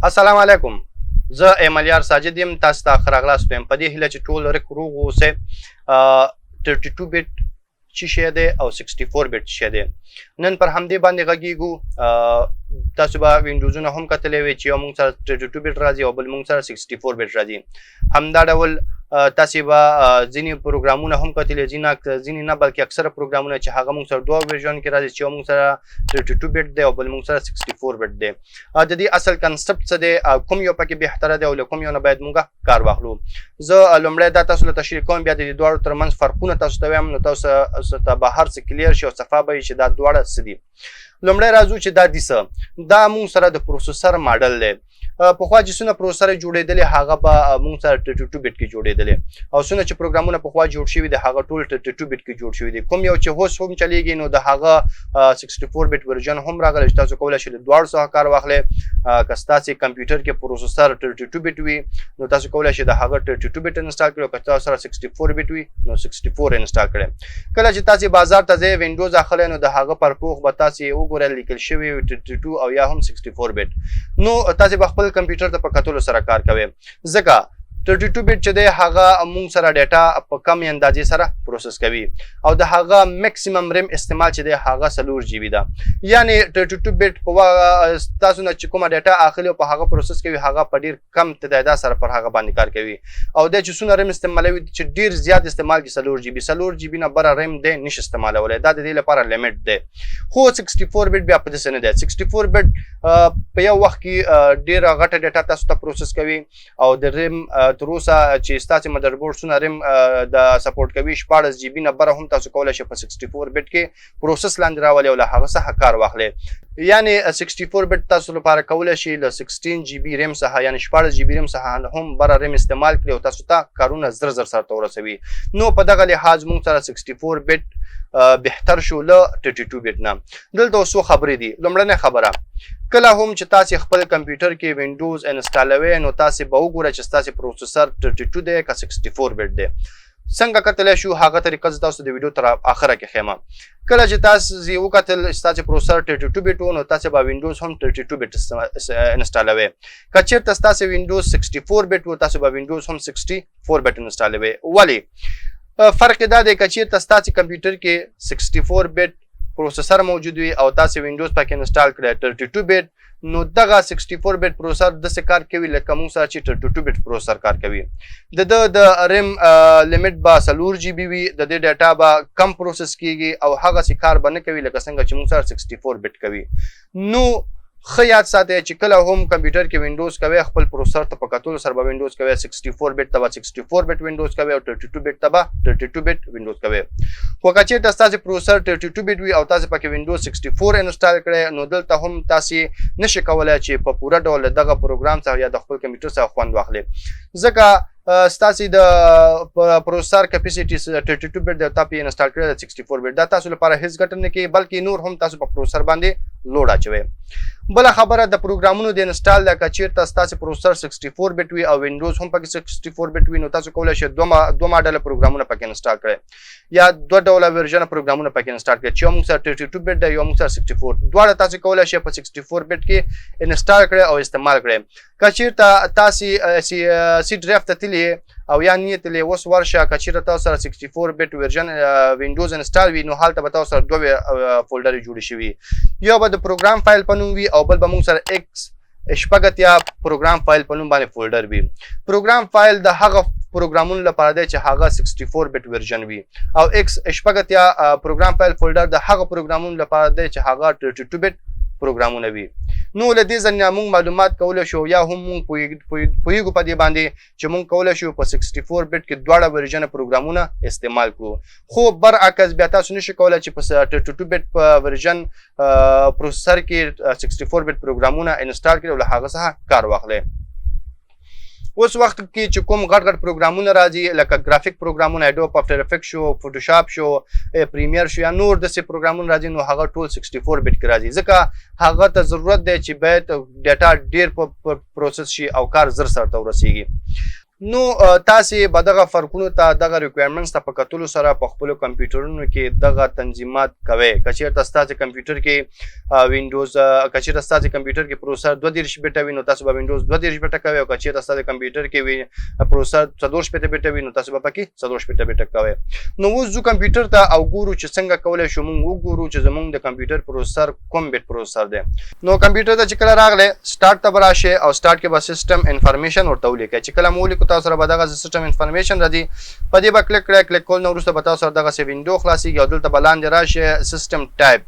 السلام علیکم. زه ایمالیار ساجد یم. تاسو ته ښه راغلاست وایم په دې هیله چې ټول روغ اوسئ. 32 بیټ څه شی دی او 64 بیټ څه شی دی. نن پر همدې باندې غږیږو. تاسو به وینډوزونه هم کتلی وي چې یو موږ سره 32 بیټ راځي او بل موږ سره 64 بیټ راځي. همدا ډول تاسو به ځینې پروګرامونه هم کتلی، ځینې نه بلکې اکثره پروګرامونه چې هغه موږ سره دوه ورژن کې راځي چې یو موږ سره 32 بیټ دی او بل موږ سره 64 بیټ دی. د دې اصل کنسپټ څه دی، کوم یو پکې بهتره دی او له کوم یو نه باید موږ کار واخلو. زه لومړی دا تاسو ته تشریح کوم، بیا د دې دواړو ترمنځ فرقونه تاسو ته وایم، نو تاسو ته به هر څه کلیر شي او صفا به وي چې دا دواړه څه دي. لومړی راځو چې دا دي څه. دا موږ سره د پروسیسر ماډل دی. پخوا چې څونه پروسیسر جوړېدلې هغه به موږ سره 32 بیټ کې جوړېدلې، او څونه چې پروګرامونه پخوا جوړ شوي دي هغه ټول 32 بیټ کې جوړ شوي دي. کوم یو چې اوس هم چلیږي نو د هغه 64 بیټ ورژن هم راغلی چې تاسو کولی شئ له دواړو څخه کار واخلئ. که ستاسې کمپیوټر کې پروسیسر 32 بیټ وي نو تاسو کولی شئ د هغه 32 بیټ انسټال کړئ، او که تاسو سره 64 بیټ وي نو 64 انسټال کړئ. کله چې تاسې بازار ته ځئ وینډوز اخلئ نو د هغه پرپوښ به تاسې وګورئ لیکل شوي 32 او یا هم 64 بیټ. نو تاسې به خپل کمپیوټر ته په کتلو سره کار کوئ، ځکه 32 بیټ چې دی هغه مونږ سره ډیټا په کم اندازې سره پروسس کوي، او د هغه میکسیمم ریم استعمال چې دی هغه 4 جی بي ده. یعنی 32 بیټ په تاسو نه چې کومه ډیټا اخلي او په هغه پروسس کوي هغه په ډیر کم تعداد سره پر هغه باندې کار کوي، او د چې څونه ریم استعمالوي چې ډیر زیات استعمال کې 4 جی بي نه بره ریم دی نشي استعمالولی. دا د دې لپاره لیمټ دی. خو 64 بیټ بیا په داسې نه دی. 64 بیټ په یو وخت کې ډیره غټه ډیټا تاسو ته پروسس کوي، او د ریم تر اوسه چې ستاسې مدربورډ څونه ریم د سپورټ کوي 14 جی بي نه بره هم تاسو کولی شئ په 64 بیټ کې پروسس لاندې راولئ او له هغه څخه کار واخلئ. یعنی 64 بیټ تاسو لپاره کولی شئ له 16 جی بي ریم څخه یعنی 14 جی بي ریم څخه هم بره ریم استعمال کړئ او تاسو ته کارونه زر سرته ورسوي. نو په دغه لحاظ موږ سره 64 بیټ بهتر شو له 32 بیټ نه. دلته څو خبرې دي. لومړنۍ خبره، کله هم چې تاسې خپل کمپیوټر کې وینډوز انسټالوئ نو تاسې به وګورئ چې ستاسې پروسیسر 32 دی که 64 بیټ دی. څنګه کتلی شو هغه طریقه زه تاسو د ویډیو تر اخره کې ښیم. کله چې تاسې وکتل ستاسې پروسیسر 32 بیټ و نو تاسې به وینډوز هم 32 بیټ انسټالوئ. که چېرته ستاسې وینډوز 64 بیټ و تاسو به وینډوز هم 64 بیټ انسټالوئ. ولې؟ فرق دا دی که چېرته ستاسې کمپیوټر کې 64 بیټ پروسیسر موجود وي او تاسې وینډوز پکې انسټال کړئ 32 بیټ، نو دغه 64 بیټ پروسیسر داسې کار کوي لکه موږ سره چې 32 بیټ پروسیسر کار کوي. د ریم لیمټ به 4 جی بي وي، د دې ډیټا به کم پروسس کیږي او هغسې کار به نه کوي لکه څنګه چې موږ سره 64 بیټ کوي. نو ښه یاد ساتئ چې کله هم کمپیوټر کې وینډوز کوئ خپل پروسیسر ته په کتلو سره به وینډوز کوئ. 64 بیټ ته به 64 بیټ وینډوز کوئ او 32 بیټ ته به 32 بیټ وینډوز کوئ. خو که چېرته ستاسې پروسیسر 32 بیټ وي او تاسې پکې وینډوز 64 انسټال کړئ نو دلته هم تاسې نشئ کولی چې په پوره ډول دغه پروګرام څخه یا د خپل کمپیوټر څخه خوند واخلئ، ځکه ستاسې د پروسیسر کیپیسټي 32 بیټ دی او تا پې انسټال کړی د 64 بیټ. دا تاسو لپاره هیڅ ګټه نه کوي، بلکې نور هم تاسو په پروسیسر باندې لوډ اچوئ. بله خبره د پروګرامونو د انسټال ده. که چېرته ستاسې پروسیسر 64 بیټ وي او وینډوز هم پکې 64 بیټ وي نو تاسو کولی شئ دوه ماډله پروګرامونه پکې انسټال کړئ یا دوه ډوله ورژنه پروګرامونه پکې انسټال کړئ چې یو موږ سره 32 بیټ دی یو موږ سره 64. دواړه تاسو کولی شئ په 64 بیټ کې انسټال کړئ او استعمال کړئ. که چېرته تاسې سی ډرایو ته تللي او یا نه تللي اوس ورشه، که چېرته تاسو سره 64 بیټ ورژن وینډوز انسټال وي نو هلته به تاسو سره دوه فولډرې جوړې شوي، یو به د پروګرام فایل په نوم وي او بل به موږ سره X شپږ پروګرام فایل په نوم باندې فولډر وي. پروګرام فایل د هغه پروګرامونو لپاره دی چې هغه 64 بیټ ورژن وي، او X شپږ پروګرام فایل فولډر د هغه پروګرامونو لپاره دی چې هغه 32 بیټ پروګرامونه وي. نو له دې ځای نه موږ معلومات کولی شو یا هم موږ پوهیږو په دې باندې چې موږ کولی شو په 64 بیټ کې دواړه ورژنه پروګرامونه استعمال کړو. خو برعکس بیا تاسو نشئ کولی چې په 32 بیټ په ورژن پروسیسر کې 64 بیټ پروګرامونه انسټال کړئ او له هغه څخه کار واخلئ. اوس وخت کې چې کوم غټ پروګرامونه راځي لکه ګرافیک پروګرامونه، اډوب افټر افیکټ شو، فوټوشاپ شو، پریمیر شو یا نور داسې پروګرامونه راځي نو هغه ټول 64 بیټ کې راځي، ځکه هغه ته ضرورت دی چې باید ډیټا ډیر پروسس شي او کار زر سرته ورسیږي. نو تاسې به دغه فرقونو ته دغه ریکوایرمنټس ته په کتلو سره په خپلو کمپیوټرونو کې دغه تنظیمات کوئ. که چېرته ستاسې کمپیوټر کې وینډوز که چېرته ستاسې کمپیوټر کې پروسر 32 بیټه وي نو تاسو به وینډوز 32 بیټه کوئ، او که چېرته ستاسې کمپیوټر کې پروسر 64 بیټه وي نو تاسو به پکې 64 بیټه کوئ. نو اوس ځو کمپیوټر ته او ګورو چې څنګه کولی شو موږ وګورو چې زموږ د کمپیوټر پروسر کوم بیټ پروسر دی. نو کمپیوټر ته چې کله راغلی سټارټ ته به راشئ او سټارټ کې به سیسټم انفارمیشن ورته ولیکئ. چې کله مو ولیکو تاسو سره به دغه سیسټم انفارمیشن راځي، په دې به کلیک کړئ. کلیک کول نه وروسته به تاسو سره دغسې وینډو خلاصېږي او دلته به لاندې راشئ سیسټم ټایپ،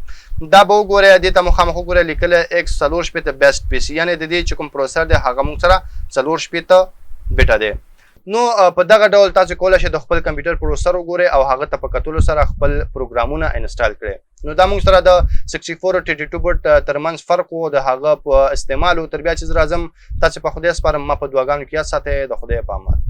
دا به وګورئ. دې ته مخامخ وګورئ لیکلی ایکس 64 بیسټ پی سي، یعنې د دې چې کوم پروسر دی هغه موږ سره 64 بیټه دی. نو په دغه ډول تاسو کولی شئ د خپل کمپیوټر پروسر وګورئ او هغه ته په کتلو سره خپل پروګرامونه انسټال کړئ. نو دا موږ سره د 64 او 32 بیټ ترمنځ فرق و، د هغه په استعمال. تر بیا چې زه راځم تاسو په خدای سپارم، ما په دعاګانو کې یاد ساتئ. د خدای په امان.